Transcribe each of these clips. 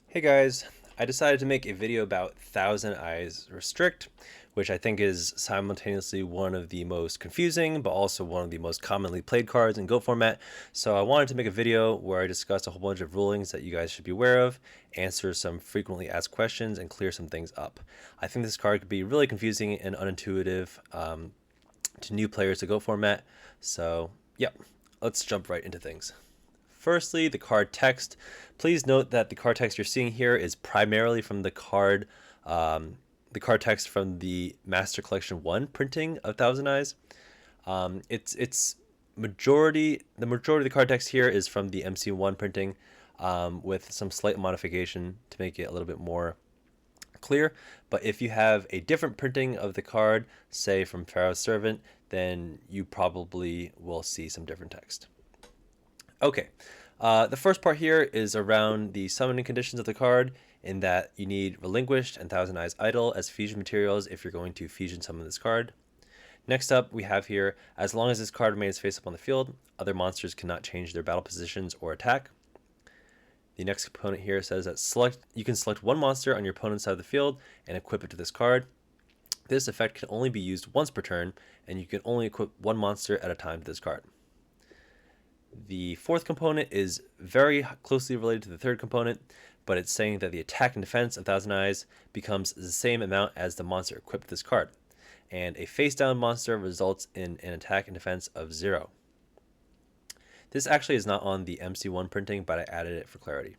Hey guys, I decided to make a video about Thousand Eyes Restrict, which I think is simultaneously one of the most confusing, but also one of the most commonly played cards in Go format. So I wanted to make a video where I discuss a whole bunch of rulings that you guys should be aware of, answer some frequently asked questions, and clear some things up. I think this card could be really confusing and unintuitive to new players to Go format. So, yep, let's jump right into things. Firstly, the card text. Please note that the card text you're seeing here is primarily from the card text from the Master Collection 1 printing of Thousand Eyes. The majority of the card text here is from the MC1 printing, with some slight modification to make it a little bit more clear. But if you have a different printing of the card, say from Pharaoh's Servant, then you probably will see some different text. Okay, the first part here is around the summoning conditions of the card, in that you need Relinquished and Thousand Eyes Idol as fusion materials if you're going to fusion summon this card. Next up, we have here, as long as this card remains face up on the field, other monsters cannot change their battle positions or attack. The next component here says that you can select one monster on your opponent's side of the field and equip it to this card. This effect can only be used once per turn, and you can only equip one monster at a time to this card. The fourth component is very closely related to the third component, but it's saying that the attack and defense of Thousand Eyes becomes the same amount as the monster equipped with this card, and a face-down monster results in an attack and defense of 0. This actually is not on the MC1 printing, but I added it for clarity.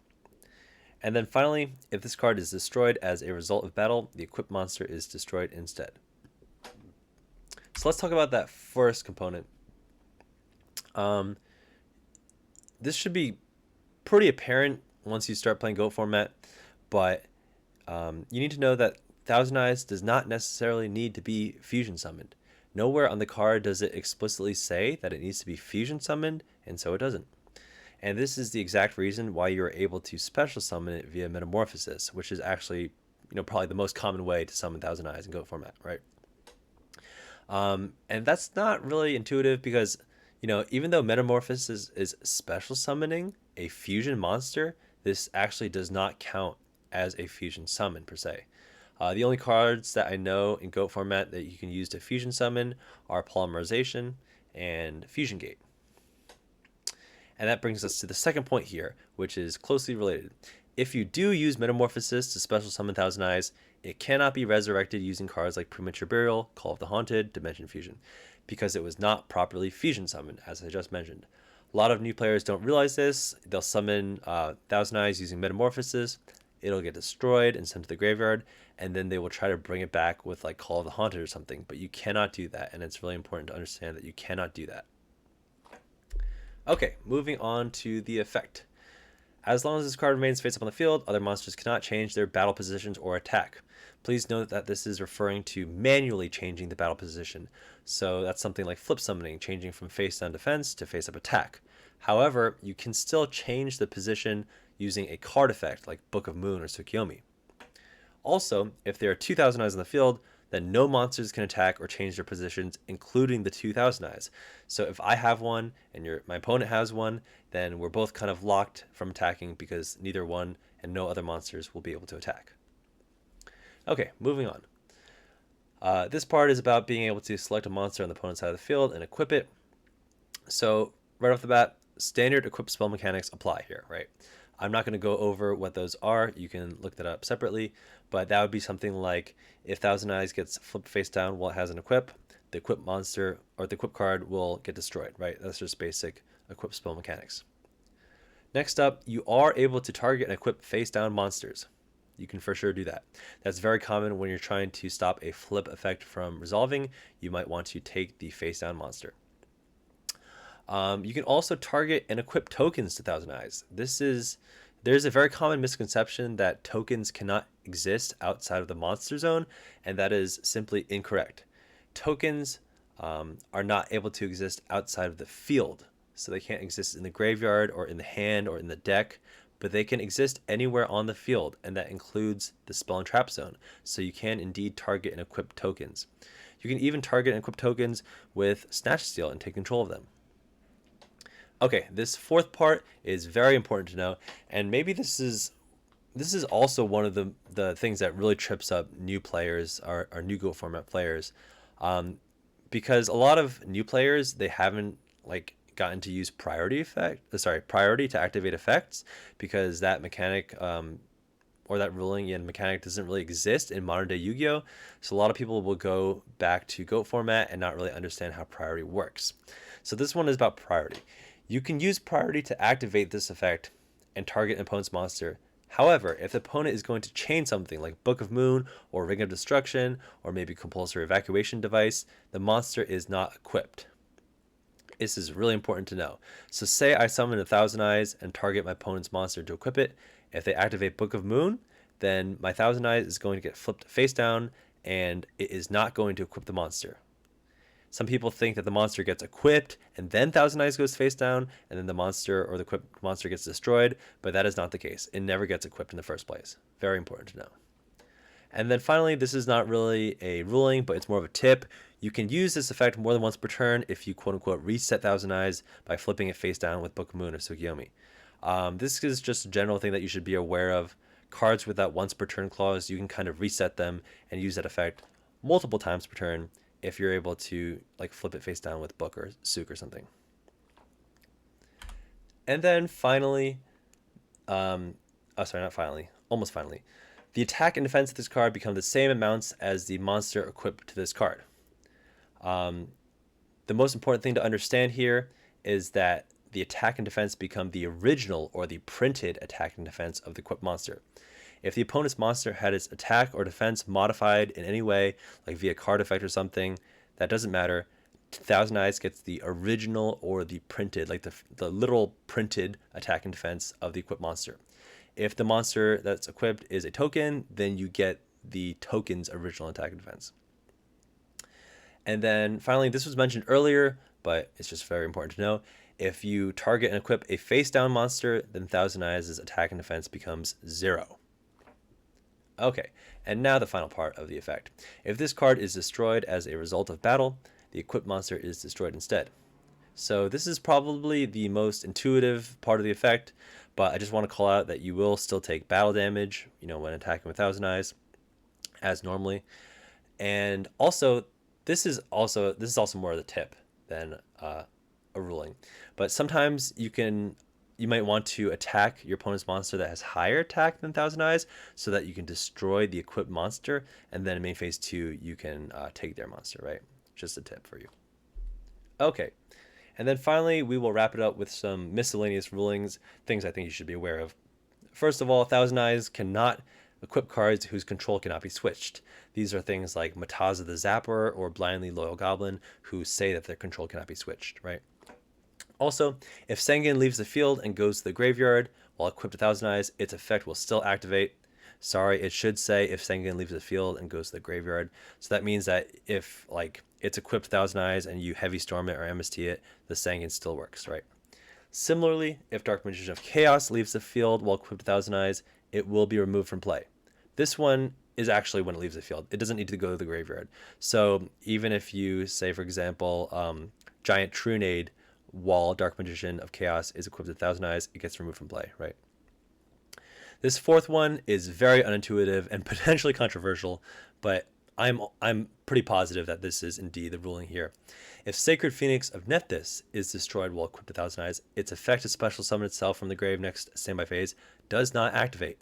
And then finally, if this card is destroyed as a result of battle, the equipped monster is destroyed instead. So let's talk about that first component. This should be pretty apparent once you start playing Go format, but you need to know that Thousand Eyes does not necessarily need to be fusion summoned. Nowhere on the card does it explicitly say that it needs to be fusion summoned, and so it doesn't. And this is the exact reason why you're able to special summon it via Metamorphosis, which is actually, probably the most common way to summon Thousand Eyes in Go format, right? And that's not really intuitive because, even though Metamorphosis is special summoning a fusion monster, this actually does not count as a fusion summon per se. The only cards that I know in Go format that you can use to fusion summon are Polymerization and Fusion Gate. And that brings us to the second point here, which is closely related. If you do use Metamorphosis to special summon Thousand Eyes, it cannot be resurrected using cards like Premature Burial, Call of the Haunted, Dimension Fusion, because it was not properly fusion summoned, as I just mentioned. A lot of new players don't realize this. They'll summon Thousand Eyes using Metamorphosis. It'll get destroyed and sent to the graveyard, and then they will try to bring it back with like Call of the Haunted or something, but you cannot do that, and it's really important to understand that you cannot do that. Okay, moving on to the effect. As long as this card remains face up on the field, other monsters cannot change their battle positions or attack. Please note that this is referring to manually changing the battle position, so that's something like flip summoning, changing from face down defense to face up attack. However, you can still change the position using a card effect like Book of Moon or Tsukiyomi. Also, if there are 2,000 eyes on the field, then no monsters can attack or change their positions, including the 2,000 eyes. So if I have one and my opponent has one, then we're both kind of locked from attacking because neither one and no other monsters will be able to attack. Okay, moving on. This part is about being able to select a monster on the opponent's side of the field and equip it. So right off the bat, standard equip spell mechanics apply here, right? I'm not going to go over what those are. You can look that up separately, but that would be something like if Thousand Eyes gets flipped face down while it has an equip, the equip monster or the equip card will get destroyed, right? That's just basic equip spell mechanics. Next up, you are able to target and equip face down monsters. You can for sure do that. That's very common when you're trying to stop a flip effect from resolving. You might want to take the face down monster. You can also target and equip tokens to Thousand Eyes. There's a very common misconception that tokens cannot exist outside of the monster zone, and that is simply incorrect. Tokens are not able to exist outside of the field, so they can't exist in the graveyard or in the hand or in the deck, but they can exist anywhere on the field, and that includes the spell and trap zone, so you can indeed target and equip tokens. You can even target and equip tokens with Snatch Steal and take control of them. Okay, this fourth part is very important to know, and maybe this is this is also one of the things that really trips up new players, or new Go format players, um, because a lot of new players, they haven't like gotten to use priority to activate effects, because that mechanic, or that ruling and mechanic doesn't really exist in modern day Yu-Gi-Oh. So a lot of people will go back to GOAT format and not really understand how priority works. So this one is about priority. You can use priority to activate this effect and target an opponent's monster. However, if the opponent is going to chain something like Book of Moon or Ring of Destruction or maybe Compulsory Evacuation Device, the monster is not equipped. This is really important to know. So say I summon a Thousand Eyes and target my opponent's monster to equip it. If they activate Book of Moon, then my Thousand Eyes is going to get flipped face down and it is not going to equip the monster. Some people think that the monster gets equipped and then Thousand Eyes goes face down and then the monster or the equipped monster gets destroyed, but that is not the case. It never gets equipped in the first place. Very important to know. And then finally, this is not really a ruling, but it's more of a tip. You can use this effect more than once per turn if you quote unquote reset Thousand Eyes by flipping it face down with Book of Moon or Tsukiyomi. This is just a general thing that you should be aware of. Cards with that once per turn clause, you can kind of reset them and use that effect multiple times per turn if you're able to like flip it face down with Book or Suk or something. And then finally, not finally, almost finally, the attack and defense of this card become the same amounts as the monster equipped to this card. The most important thing to understand here is that the attack and defense become the original or the printed attack and defense of the equipped monster. If the opponent's monster had its attack or defense modified in any way, like via card effect or something, that doesn't matter. Thousand Eyes gets the original or the printed, like the literal printed attack and defense of the equipped monster. If the monster that's equipped is a token, then you get the token's original attack and defense. And then finally, this was mentioned earlier, but it's just very important to know. If you target and equip a face down monster, then Thousand Eyes' attack and defense becomes 0. Okay, and now the final part of the effect. If this card is destroyed as a result of battle, the equipped monster is destroyed instead. So this is probably the most intuitive part of the effect, but I just want to call out that you will still take battle damage, when attacking with Thousand Eyes, as normally. And also, this is also more of the tip than a ruling. But sometimes you might want to attack your opponent's monster that has higher attack than Thousand Eyes, so that you can destroy the equipped monster, and then in main phase 2 you can take their monster, right? Just a tip for you. Okay. And then finally, we will wrap it up with some miscellaneous rulings, things I think you should be aware of. First of all, Thousand Eyes cannot equip cards whose control cannot be switched. These are things like Mataza the Zapper or Blindly Loyal Goblin, who say that their control cannot be switched, right? Also, if Sengen leaves the field and goes to the graveyard while equipped to Thousand Eyes, its effect will still activate. Sorry, it should say if Sengen leaves the field and goes to the graveyard. So that means that if it's equipped Thousand Eyes and you Heavy Storm it or MST it, the Sengen still works, right? Similarly, if Dark Magician of Chaos leaves the field while equipped Thousand Eyes, it will be removed from play. This one is actually when it leaves the field. It doesn't need to go to the graveyard. So even if you say, for example, Giant Trunade while Dark Magician of Chaos is equipped with Thousand Eyes, it gets removed from play, right? This fourth one is very unintuitive and potentially controversial, but I'm pretty positive that this is indeed the ruling here. If Sacred Phoenix of Nephthys is destroyed while equipped with Thousand Eyes, its effect to special summon itself from the grave next standby phase does not activate.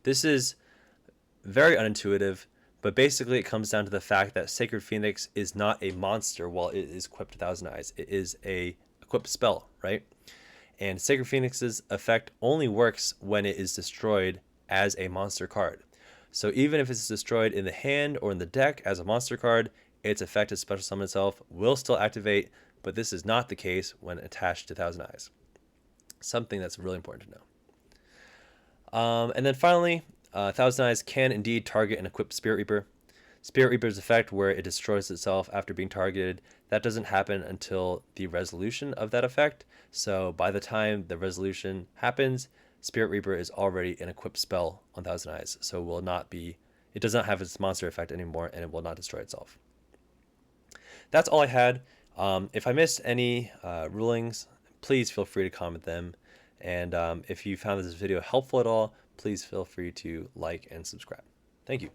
This is very unintuitive, but basically it comes down to the fact that Sacred Phoenix is not a monster while it is equipped to Thousand Eyes. It is a equipped spell, right? And Sacred Phoenix's effect only works when it is destroyed as a monster card. So even if it's destroyed in the hand or in the deck as a monster card, its effect to special summon itself will still activate, but this is not the case when attached to Thousand Eyes. Something that's really important to know. And then finally, Thousand Eyes can indeed target an equipped Spirit Reaper. Spirit Reaper's effect, where it destroys itself after being targeted, that doesn't happen until the resolution of that effect. So by the time the resolution happens, Spirit Reaper is already an equipped spell on Thousand Eyes, so it does not have its monster effect anymore, and it will not destroy itself. That's all I had. If I missed any rulings, please feel free to comment them. And if you found this video helpful at all, please feel free to like and subscribe. Thank you.